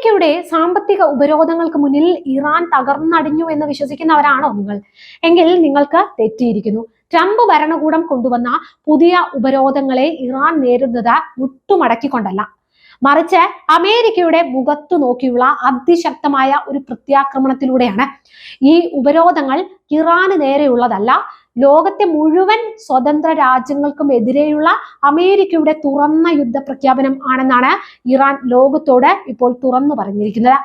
അമേരിക്കയുടെ സാമ്പത്തിക ഉപരോധങ്ങൾക്ക് മുന്നിൽ ഇറാൻ തകർന്നടിഞ്ഞു എന്ന് വിശ്വസിക്കുന്നവരാണോ നിങ്ങൾ? എങ്കിൽ നിങ്ങൾക്ക് തെറ്റിയിരിക്കുന്നു. ട്രംപ് ഭരണകൂടം കൊണ്ടുവന്ന പുതിയ ഉപരോധങ്ങളെ ഇറാൻ നേരിടുന്നത് മുട്ടുമടക്കിക്കൊണ്ടല്ല, മറിച്ച് അമേരിക്കയുടെ മുഖത്തു നോക്കിയുള്ള അതിശക്തമായ ഒരു പ്രത്യാക്രമണത്തിലൂടെയാണ്. ഈ ഉപരോധങ്ങൾ ഇറാന് നേരെയുള്ളതല്ല, ലോകത്തെ മുഴുവൻ സ്വതന്ത്ര രാജ്യങ്ങൾക്കും എതിരെയുള്ള അമേരിക്കയുടെ തുറന്ന യുദ്ധ പ്രഖ്യാപനം ആണെന്നാണ് ഇറാൻ ലോകത്തോട് ഇപ്പോൾ തുറന്നു പറഞ്ഞിരിക്കുന്നത്.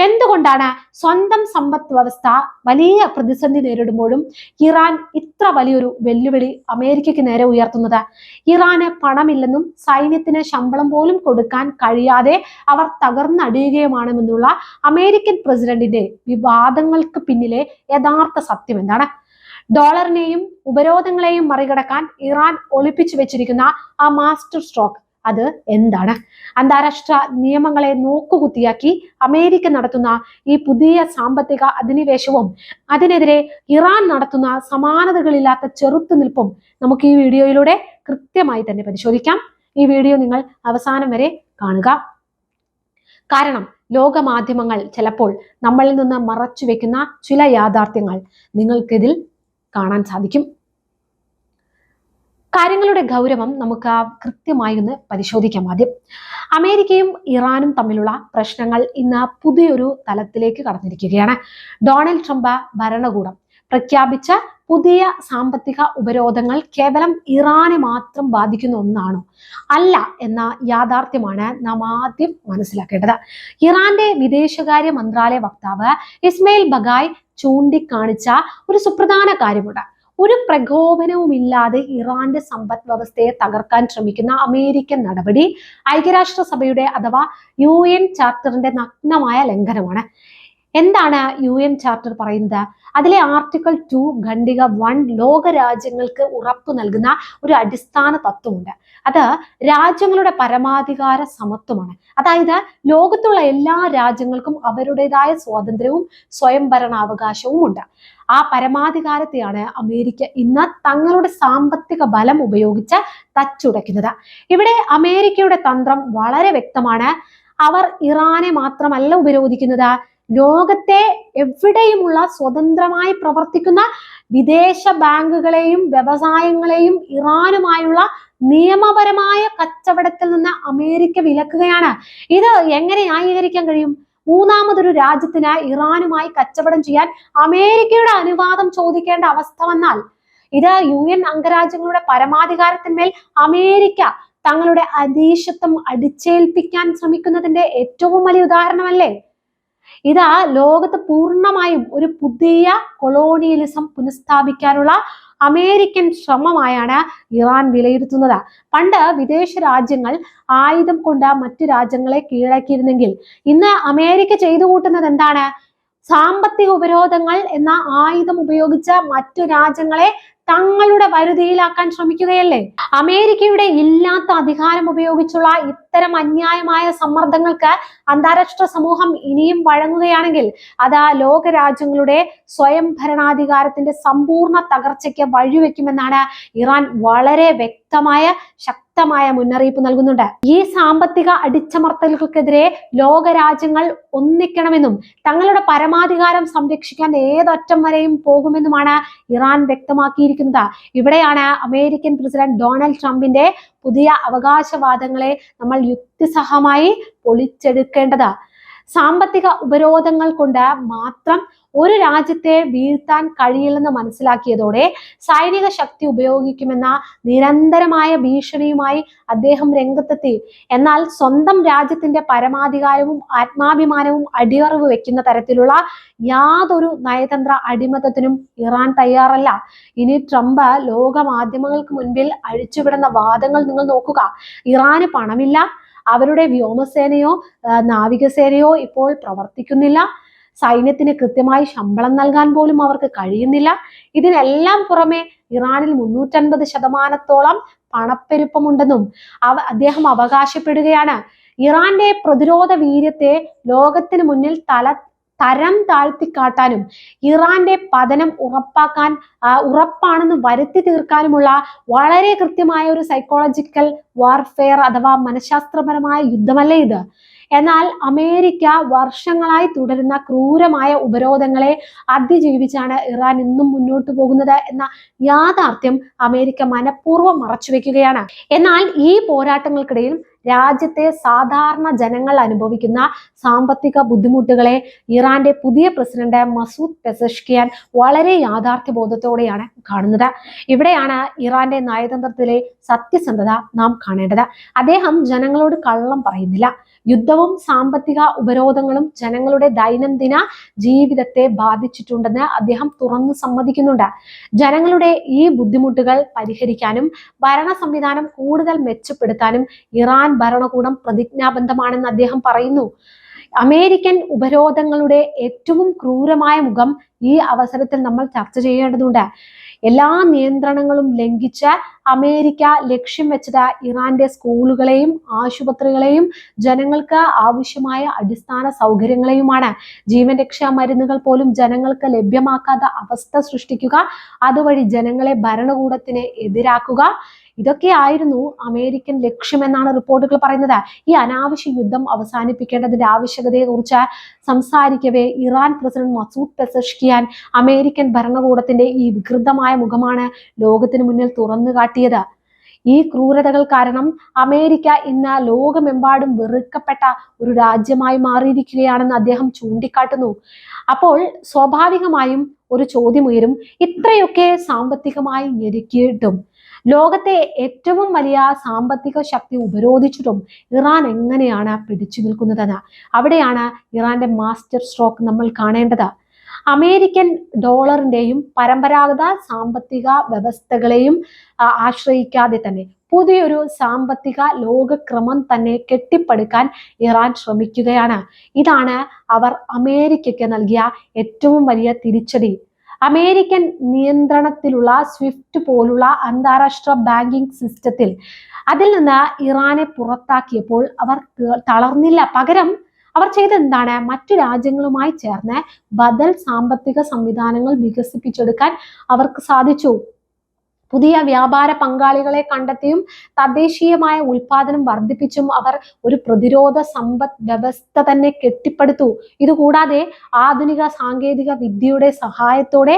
എന്തുകൊണ്ടാണ് സ്വന്തം സമ്പദ് വ്യവസ്ഥ വലിയ പ്രതിസന്ധി നേരിടുമ്പോഴും ഇറാൻ ഇത്ര വലിയൊരു വെല്ലുവിളി അമേരിക്കയ്ക്ക് നേരെ ഉയർത്തുന്നത്? ഇറാന് പണമില്ലെന്നും സൈന്യത്തിന് ശമ്പളം പോലും കൊടുക്കാൻ കഴിയാതെ അവർ തകർന്നടിയുകയുമാണെന്നുള്ള അമേരിക്കൻ പ്രസിഡന്റിന്റെ വിവാദങ്ങൾക്ക് പിന്നിലെ യഥാർത്ഥ സത്യം എന്താണ്? ഡോളറിനെയും ഉപരോധങ്ങളെയും മറികടക്കാൻ ഇറാൻ ഒളിപ്പിച്ചു വെച്ചിരിക്കുന്ന ആ മാസ്റ്റർ സ്ട്രോക്ക് അത് എന്താണ്? അന്താരാഷ്ട്ര നിയമങ്ങളെ നോക്കുകുത്തിയാക്കി അമേരിക്ക നടത്തുന്ന ഈ പുതിയ സാമ്പത്തിക അധിനിവേശവും അതിനെതിരെ ഇറാൻ നടത്തുന്ന സമാനതകളില്ലാത്ത ചെറുത്തുനിൽപ്പും നമുക്ക് ഈ വീഡിയോയിലൂടെ കൃത്യമായി തന്നെ പരിശോധിക്കാം. ഈ വീഡിയോ നിങ്ങൾ അവസാനം വരെ കാണുക. കാരണം ലോക മാധ്യമങ്ങൾ ചിലപ്പോൾ നമ്മളിൽ നിന്ന് മറച്ചു വെക്കുന്ന ചില യാഥാർത്ഥ്യങ്ങൾ നിങ്ങൾക്കിതിൽ കാണാൻ സാധിക്കും. കാര്യങ്ങളുടെ ഗൗരവം നമുക്ക് കൃത്യമായി ഒന്ന് പരിശോധിക്കാം. ആദ്യം, അമേരിക്കയും ഇറാനും തമ്മിലുള്ള പ്രശ്നങ്ങൾ ഇന്ന് പുതിയൊരു തലത്തിലേക്ക് കടന്നിരിക്കുകയാണ്. ഡൊണാൾഡ് ട്രംപ് ഭരണകൂടം പ്രഖ്യാപിച്ച പുതിയ സാമ്പത്തിക ഉപരോധങ്ങൾ കേവലം ഇറാനെ മാത്രം ബാധിക്കുന്ന ഒന്നാണോ? അല്ല എന്ന യാഥാർത്ഥ്യമാണ് നാം ആദ്യം മനസ്സിലാക്കേണ്ടത്. ഇറാന്റെ വിദേശകാര്യ മന്ത്രാലയ വക്താവ് ഇസ്മയിൽ ബഗായ് ചൂണ്ടിക്കാണിച്ച ഒരു സുപ്രധാന കാര്യമുണ്ട്. ഒരു പ്രകോപനവുമില്ലാതെ ഇറാന്റെ സമ്പദ് വ്യവസ്ഥയെ തകർക്കാൻ ശ്രമിക്കുന്ന അമേരിക്കൻ നടപടി ഐക്യരാഷ്ട്രസഭയുടെ അഥവാ UN ചാർട്ടറിന്റെ നഗ്നമായ ലംഘനമാണ്. എന്താണ് UN ചാർട്ടർ പറയുന്നത്? അതിലെ ആർട്ടിക്കിൾ 2 ഖണ്ഡിക 1 ലോക രാജ്യങ്ങൾക്ക് ഉറപ്പു നൽകുന്ന ഒരു അടിസ്ഥാന തത്വമുണ്ട്. അത് രാജ്യങ്ങളുടെ പരമാധികാര സമത്വമാണ്. അതായത് ലോകത്തുള്ള എല്ലാ രാജ്യങ്ങൾക്കും അവരുടേതായ സ്വാതന്ത്ര്യവും സ്വയംഭരണാവകാശവും ഉണ്ട്. ആ പരമാധികാരത്തെയാണ് അമേരിക്ക ഇന്ന് തങ്ങളുടെ സാമ്പത്തിക ബലം ഉപയോഗിച്ച് തച്ചുടയ്ക്കുന്നത്. ഇവിടെ അമേരിക്കയുടെ തന്ത്രം വളരെ വ്യക്തമാണ്. അവർ ഇറാനെ മാത്രമല്ല ഉപരോധിക്കുന്നത്, ലോകത്തെ എവിടെയുമുള്ള സ്വതന്ത്രമായി പ്രവർത്തിക്കുന്ന വിദേശ ബാങ്കുകളെയും വ്യവസായങ്ങളെയും ഇറാനുമായുള്ള നിയമപരമായ കച്ചവടത്തിൽ നിന്ന് അമേരിക്ക വിലക്കുകയാണ്. ഇത് എങ്ങനെ ന്യായീകരിക്കാൻ കഴിയും? മൂന്നാമതൊരു രാജ്യത്തിന് ഇറാനുമായി കച്ചവടം ചെയ്യാൻ അമേരിക്കയുടെ അനുവാദം ചോദിക്കേണ്ട അവസ്ഥ വന്നാൽ ഇത് UN അംഗരാജ്യങ്ങളുടെ പരമാധികാരത്തിന്മേൽ അമേരിക്ക തങ്ങളുടെ അധീശത്വം അടിച്ചേൽപ്പിക്കാൻ ശ്രമിക്കുന്നതിന്റെ ഏറ്റവും വലിയ ഉദാഹരണമല്ലേ? ഇത് ലോകത്ത് പൂർണ്ണമായും ഒരു പുതിയ കൊളോണിയലിസം പുനഃസ്ഥാപിക്കാനുള്ള അമേരിക്കൻ ശ്രമമായാണ് ഇറാൻ വിലയിരുത്തുന്നത്. പണ്ട് വിദേശ രാജ്യങ്ങൾ ആയുധം കൊണ്ട് മറ്റു രാജ്യങ്ങളെ കീഴടക്കിയിരുന്നെങ്കിൽ ഇന്ന് അമേരിക്ക ചെയ്തു കൂട്ടുന്നത് എന്താണ്? സാമ്പത്തിക ഉപരോധങ്ങൾ എന്ന ആയുധം ഉപയോഗിച്ച് മറ്റു രാജ്യങ്ങളെ തങ്ങളുടെ വരുതിയിലാക്കാൻ ശ്രമിക്കുകയല്ലേ? അമേരിക്കയുടെ ഇല്ലാത്ത അധികാരം ഉപയോഗിച്ചുള്ള ഇത്തരം അന്യായമായ സമ്മർദ്ദങ്ങൾക്ക് അന്താരാഷ്ട്ര സമൂഹം ഇനിയും വഴങ്ങുകയാണെങ്കിൽ അത് ലോക രാജ്യങ്ങളുടെ സ്വയം ഭരണാധികാരത്തിന്റെ സമ്പൂർണ്ണ തകർച്ചയ്ക്ക് വഴിവെക്കുമെന്നാണ് ഇറാൻ വളരെ വ്യക്തമായ ശക്തമായ മുന്നറിയിപ്പ് നൽകുന്നുണ്ട്. ഈ സാമ്പത്തിക അടിച്ചമർത്തലുകൾക്കെതിരെ ലോക രാജ്യങ്ങൾ ഒന്നിക്കണമെന്നും തങ്ങളുടെ പരമാധികാരം സംരക്ഷിക്കാൻ ഏതറ്റം വരെയും പോകുമെന്നുമാണ് ഇറാൻ വ്യക്തമാക്കിയിരിക്കുന്നത്. ഇവിടെയാണ് അമേരിക്കൻ പ്രസിഡന്റ് ഡൊണാൾഡ് ട്രംപിന്റെ പുതിയ അവകാശവാദങ്ങളെ നമ്മൾ യുക്തിസഹമായി പൊളിച്ചെടുക്കേണ്ടത്. സാമ്പത്തിക ഉപരോധങ്ങൾ കൊണ്ട് മാത്രം ഒരു രാജ്യത്തെ വീഴ്ത്താൻ കഴിയില്ലെന്ന് മനസ്സിലാക്കിയതോടെ സൈനിക ശക്തി ഉപയോഗിക്കുമെന്ന നിരന്തരമായ ഭീഷണിയുമായി അദ്ദേഹം രംഗത്തെത്തി. എന്നാൽ സ്വന്തം രാജ്യത്തിന്റെ പരമാധികാരവും ആത്മാഭിമാനവും അടിയറവ് വെക്കുന്ന തരത്തിലുള്ള യാതൊരു നയതന്ത്ര അടിമത്തത്തിനും ഇറാൻ തയ്യാറല്ല. ഇനി ട്രംപ് ലോക മാധ്യമങ്ങൾക്ക് മുൻപിൽ അഴിച്ചുവിടുന്ന വാദങ്ങൾ നിങ്ങൾ നോക്കുക. ഇറാന് പണമില്ല, അവരുടെ വ്യോമസേനയോ നാവികസേനയോ ഇപ്പോൾ പ്രവർത്തിക്കുന്നില്ല, സൈന്യത്തിന് കൃത്യമായി ശമ്പളം നൽകാൻ പോലും അവർക്ക് കഴിയുന്നില്ല. ഇതിനെല്ലാം പുറമെ ഇറാനിൽ 350% പണപ്പെരുപ്പമുണ്ടെന്നും അദ്ദേഹം അവകാശപ്പെടുകയാണ്. ഇറാന്റെ പ്രതിരോധ വീര്യത്തെ ലോകത്തിന് മുന്നിൽ തരം താഴ്ത്തിക്കാട്ടാനും ഇറാന്റെ പതനം ഉറപ്പാണെന്ന് വരുത്തി തീർക്കാനുമുള്ള വളരെ കൃത്യമായ ഒരു സൈക്കോളജിക്കൽ വാർഫെയർ അഥവാ മനഃശാസ്ത്രപരമായ യുദ്ധമല്ലേ ഇത്? എന്നാൽ അമേരിക്ക വർഷങ്ങളായി തുടരുന്ന ക്രൂരമായ ഉപരോധങ്ങളെ അതിജീവിച്ചാണ് ഇറാൻ ഇന്നും മുന്നോട്ട് പോകുന്നത് എന്ന യാഥാർത്ഥ്യം അമേരിക്ക മനഃപൂർവ്വം മറച്ചുവെക്കുകയാണ്. എന്നാൽ ഈ പോരാട്ടങ്ങൾക്കിടയിൽ രാജ്യത്തെ സാധാരണ ജനങ്ങൾ അനുഭവിക്കുന്ന സാമ്പത്തിക ബുദ്ധിമുട്ടുകളെ ഇറാന്റെ പുതിയ പ്രസിഡന്റ് മസൂദ് പെസഷ്കിയാൻ വളരെ യാഥാർത്ഥ്യബോധത്തോടെയാണ് കാണുന്നത്. ഇവിടെയാണ് ഇറാന്റെ നയതന്ത്രത്തിലെ സത്യസന്ധത നാം കാണേണ്ടത്. അദ്ദേഹം ജനങ്ങളോട് കള്ളം പറയുന്നില്ല. യുദ്ധവും സാമ്പത്തിക ഉപരോധങ്ങളും ജനങ്ങളുടെ ദൈനംദിന ജീവിതത്തെ ബാധിച്ചിട്ടുണ്ടെന്ന് അദ്ദേഹം തുറന്നു സമ്മതിക്കുന്നുണ്ട്. ജനങ്ങളുടെ ഈ ബുദ്ധിമുട്ടുകൾ പരിഹരിക്കാനും ഭരണ സംവിധാനം കൂടുതൽ മെച്ചപ്പെടുത്താനും ഇറാൻ ഭരണകൂടം പ്രതിജ്ഞാബദ്ധമാണെന്ന് അദ്ദേഹം പറയുന്നു. അമേരിക്കൻ ഉപരോധങ്ങളുടെ ഏറ്റവും ക്രൂരമായ മുഖം ഈ അവസരത്തിൽ നമ്മൾ ചർച്ച ചെയ്യേണ്ടതുണ്ട്. എല്ലാ നിയന്ത്രണങ്ങളും ലംഘിച്ച് അമേരിക്ക ലക്ഷ്യം വെച്ചത് ഇറാന്റെ സ്കൂളുകളെയും ആശുപത്രികളെയും ജനങ്ങൾക്ക് ആവശ്യമായ അടിസ്ഥാന സൗകര്യങ്ങളെയുമാണ്. ജീവൻ രക്ഷാ മരുന്നുകൾ പോലും ജനങ്ങൾക്ക് ലഭ്യമാക്കാത്ത അവസ്ഥ സൃഷ്ടിക്കുക, അതുവഴി ജനങ്ങളെ ഭരണകൂടത്തിന് എതിരാക്കുക, ഇതൊക്കെയായിരുന്നു അമേരിക്കൻ ലക്ഷ്യമെന്നാണ് റിപ്പോർട്ടുകൾ പറയുന്നത്. ഈ അനാവശ്യ യുദ്ധം അവസാനിപ്പിക്കേണ്ടതിന്റെ ആവശ്യകതയെക്കുറിച്ച് സംസാരിക്കവേ Iran president Masoud Pezeshkian American ഭരണകൂടത്തിന്റെ ഈ വികൃതമായ മുഖമാണ് ലോകത്തിന് മുന്നിൽ തുറന്നു കാട്ടിയത്. ഈ ക്രൂരതകൾ കാരണം അമേരിക്ക ഇന്ന് ലോകമെമ്പാടും വെറുക്കപ്പെട്ട ഒരു രാജ്യമായി മാറിയിരിക്കുകയാണെന്ന് അദ്ദേഹം ചൂണ്ടിക്കാട്ടുന്നു. അപ്പോൾ സ്വാഭാവികമായും ഒരു ചോദ്യം ഉയരും, ഇത്രയൊക്കെ സാമ്പത്തികമായി ഞെരുക്കിയിട്ടും ലോകത്തെ ഏറ്റവും വലിയ സാമ്പത്തിക ശക്തി ഉപരോധിച്ചിട്ടും ഇറാൻ എങ്ങനെയാണ് പിടിച്ചു നിൽക്കുന്നതെന്ന്. അവിടെയാണ് ഇറാന്റെ മാസ്റ്റർ സ്ട്രോക്ക് നമ്മൾ കാണേണ്ടത്. അമേരിക്കൻ ഡോളറിന്റെയും പരമ്പരാഗത സാമ്പത്തിക വ്യവസ്ഥകളെയും ആശ്രയിക്കാതെ തന്നെ പുതിയൊരു സാമ്പത്തിക ലോകക്രമം തന്നെ കെട്ടിപ്പടുക്കാൻ ഇറാൻ ശ്രമിക്കുകയാണ്. ഇതാണ് അവർ അമേരിക്കയ്ക്ക് നൽകിയ ഏറ്റവും വലിയ തിരിച്ചടി. അമേരിക്കൻ നിയന്ത്രണത്തിലുള്ള സ്വിഫ്റ്റ് പോലുള്ള അന്താരാഷ്ട്ര ബാങ്കിംഗ് സിസ്റ്റത്തിൽ അതിൽ നിന്ന് ഇറാനെ പുറത്താക്കിയപ്പോൾ അവർ തളർന്നില്ല. പകരം അവർ ചെയ്തെന്താണ്? മറ്റു രാജ്യങ്ങളുമായി ചേർന്ന് ബദൽ സാമ്പത്തിക സംവിധാനങ്ങൾ വികസിപ്പിച്ചെടുക്കാൻ അവർക്ക് സാധിച്ചു. പുതിയ വ്യാപാര പങ്കാളികളെ കണ്ടെത്തിയും തദ്ദേശീയമായ ഉൽപാദനം വർദ്ധിപ്പിച്ചും അവർ ഒരു പ്രതിരോധ സമ്പദ് വ്യവസ്ഥ തന്നെ കെട്ടിപ്പടുത്തു. ഇതുകൂടാതെ ആധുനിക സാങ്കേതിക വിദ്യയുടെ സഹായത്തോടെ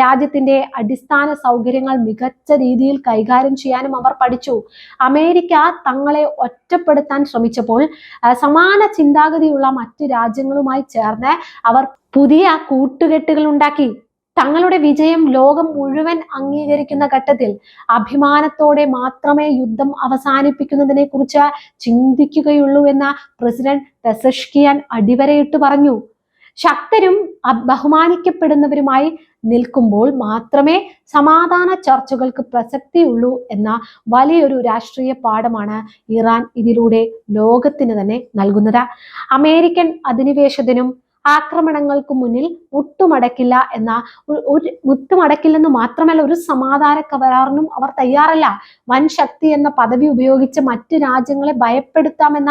രാജ്യത്തിന്റെ അടിസ്ഥാന സൗകര്യങ്ങൾ മികച്ച രീതിയിൽ കൈകാര്യം ചെയ്യാനും അവർ പഠിച്ചു. അമേരിക്ക തങ്ങളെ ഒറ്റപ്പെടുത്താൻ ശ്രമിച്ചപ്പോൾ സമാന ചിന്താഗതിയുള്ള മറ്റ് രാജ്യങ്ങളുമായി ചേർന്ന് അവർ പുതിയ കൂട്ടുകെട്ടുകൾ ഉണ്ടാക്കി. തങ്ങളുടെ വിജയം ലോകം മുഴുവൻ അംഗീകരിക്കുന്ന ഘട്ടത്തിൽ അഭിമാനത്തോടെ മാത്രമേ യുദ്ധം അവസാനിപ്പിക്കുന്നതിനെ കുറിച്ച് ചിന്തിക്കുകയുള്ളൂ എന്ന പ്രസിഡന്റ് പെസഷ്കിയാൻ അടിവരയിട്ട് പറഞ്ഞു. ശക്തരും ബഹുമാനിക്കപ്പെടുന്നവരുമായി നിൽക്കുമ്പോൾ മാത്രമേ സമാധാന ചർച്ചകൾക്ക് പ്രസക്തിയുള്ളൂ എന്ന വലിയൊരു രാഷ്ട്രീയ പാഠമാണ് ഇറാൻ ഇതിലൂടെ ലോകത്തിന് തന്നെ നൽകുന്നത്. അമേരിക്കൻ അധിനിവേശത്തിനും ആക്രമണങ്ങൾക്ക് മുന്നിൽ മുട്ടുമടക്കില്ലെന്ന് മാത്രമല്ല, ഒരു സമാധാന കരാറിനും അവർ തയ്യാറല്ല. വൻ ശക്തി എന്ന പദവി ഉപയോഗിച്ച് മറ്റ് രാജ്യങ്ങളെ ഭയപ്പെടുത്താമെന്ന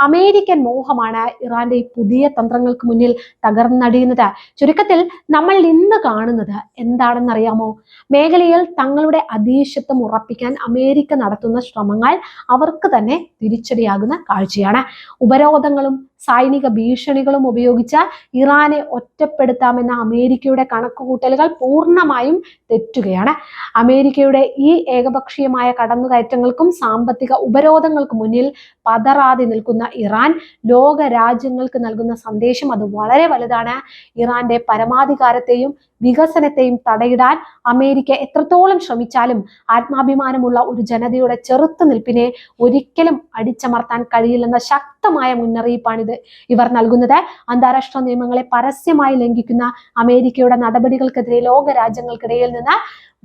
അമേരിക്കൻ മോഹമാണ് ഇറാന്റെ ഈ പുതിയ തന്ത്രങ്ങൾക്ക് മുന്നിൽ തകർന്നടിയുന്നത്. ചുരുക്കത്തിൽ നമ്മൾ ഇന്ന് കാണുന്നത് എന്താണെന്നറിയാമോ? മേഖലയിൽ തങ്ങളുടെ അധീശത്വം ഉറപ്പിക്കാൻ അമേരിക്ക നടത്തുന്ന ശ്രമങ്ങൾ അവർക്ക് തന്നെ തിരിച്ചടിയാകുന്ന കാഴ്ചയാണ്. ഉപരോധങ്ങളും സൈനിക ഭീഷണികളും ഉപയോഗിച്ച് ഇറാനെ ഒറ്റപ്പെടുത്താമെന്ന അമേരിക്കയുടെ കണക്കുകൂട്ടലുകൾ പൂർണ്ണമായും തെറ്റുകയാണ്. അമേരിക്കയുടെ ഈ ഏകപക്ഷീയമായ കടന്നുകയറ്റങ്ങൾക്കും സാമ്പത്തിക ഉപരോധങ്ങൾക്കും മുന്നിൽ പതറാതെ നിൽക്കുന്ന ഇറാൻ ലോക രാജ്യങ്ങൾക്ക് നൽകുന്ന സന്ദേശം അത് വളരെ വലുതാണ്. ഇറാന്റെ പരമാധികാരത്തെയും വികസനത്തെയും തടയിടാൻ അമേരിക്ക എത്രത്തോളം ശ്രമിച്ചാലും ആത്മാഭിമാനമുള്ള ഒരു ജനതയുടെ ചെറുത്തുനിൽപ്പിനെ ഒരിക്കലും അടിച്ചമർത്താൻ കഴിയില്ലെന്ന ശക്തമായ മുന്നറിയിപ്പാണിത് ഇവർ നൽകുന്നത്. അന്താരാഷ്ട്ര നിയമങ്ങളെ പരസ്യമായി ലംഘിക്കുന്ന അമേരിക്കയുടെ നടപടികൾക്കെതിരെ ലോക രാജ്യങ്ങൾക്കിടയിൽ നിന്ന്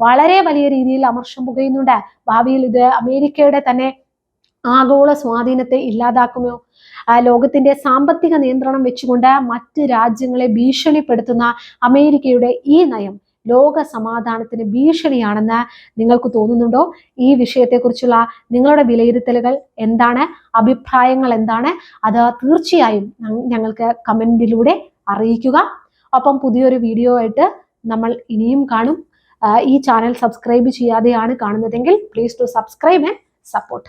വളരെ വലിയ രീതിയിൽ അമർഷം പുകയുന്നുണ്ട്. ഭാവിയിൽ ഇത് അമേരിക്കയുടെ തന്നെ ആഗോള സ്വാധീനത്തെ ഇല്ലാതാക്കുമോ? ലോകത്തിന്റെ സാമ്പത്തിക നിയന്ത്രണം വെച്ചുകൊണ്ട് മറ്റ് രാജ്യങ്ങളെ ഭീഷണിപ്പെടുത്തുന്ന അമേരിക്കയുടെ ഈ നയം ലോക സമാധാനത്തിന് ഭീഷണിയാണെന്ന് നിങ്ങൾക്ക് തോന്നുന്നുണ്ടോ? ഈ വിഷയത്തെക്കുറിച്ചുള്ള നിങ്ങളുടെ വിലയിരുത്തലുകൾ എന്താണ്? അഭിപ്രായങ്ങൾ എന്താണ്? അത് തീർച്ചയായും ഞങ്ങൾക്ക് കമന്റിലൂടെ അറിയിക്കുക. ഒപ്പം പുതിയൊരു വീഡിയോ ആയിട്ട് നമ്മൾ ഇനിയും കാണും. ഈ ചാനൽ സബ്സ്ക്രൈബ് ചെയ്യാതെയാണ് കാണുന്നതെങ്കിൽ please do subscribe and support.